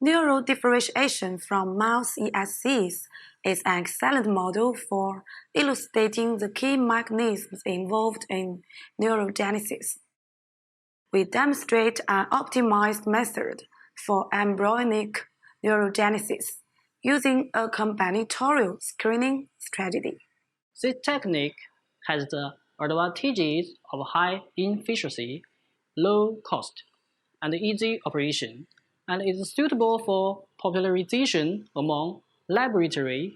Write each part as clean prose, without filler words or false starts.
Neural differentiation from mouse ESCs is an excellent model for elucidating the key mechanisms involved in neurogenesis. We demonstrate an optimized method for embryonic neurogenesis using a combinatorial screening strategy. This technique has the advantages of high efficiency, low cost, and easy operation, and is suitable for popularization among laboratories.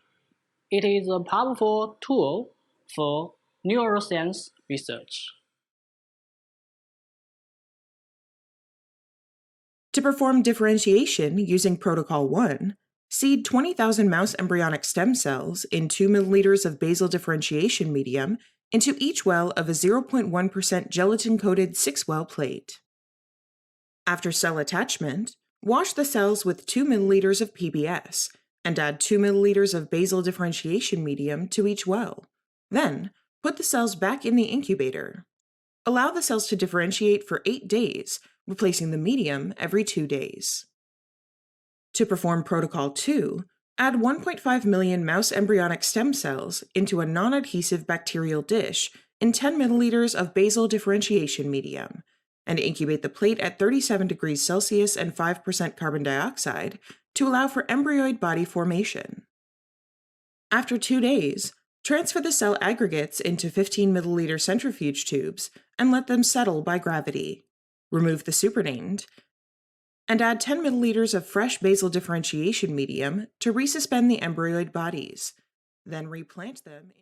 It is a powerful tool for neuroscience research. To perform differentiation using Protocol 1, seed 20,000 mouse embryonic stem cells in 2 milliliters of basal differentiation medium into each well of a 0.1% gelatin-coated 6-well plate. After cell attachment, wash the cells with 2 milliliters of PBS and add 2 milliliters of basal differentiation medium to each well. Then, put the cells back in the incubator. Allow the cells to differentiate for 8 days, replacing the medium every 2 days. To perform Protocol 2, add 1.5 million mouse embryonic stem cells into a non-adhesive bacterial dish in 10 milliliters of basal differentiation medium, and incubate the plate at 37 degrees Celsius and 5% carbon dioxide to allow for embryoid body formation. After 2 days, transfer the cell aggregates into 15 milliliter centrifuge tubes and let them settle by gravity. Remove the supernatant, and add 10 milliliters of fresh basal differentiation medium to resuspend the embryoid bodies. Then replant them.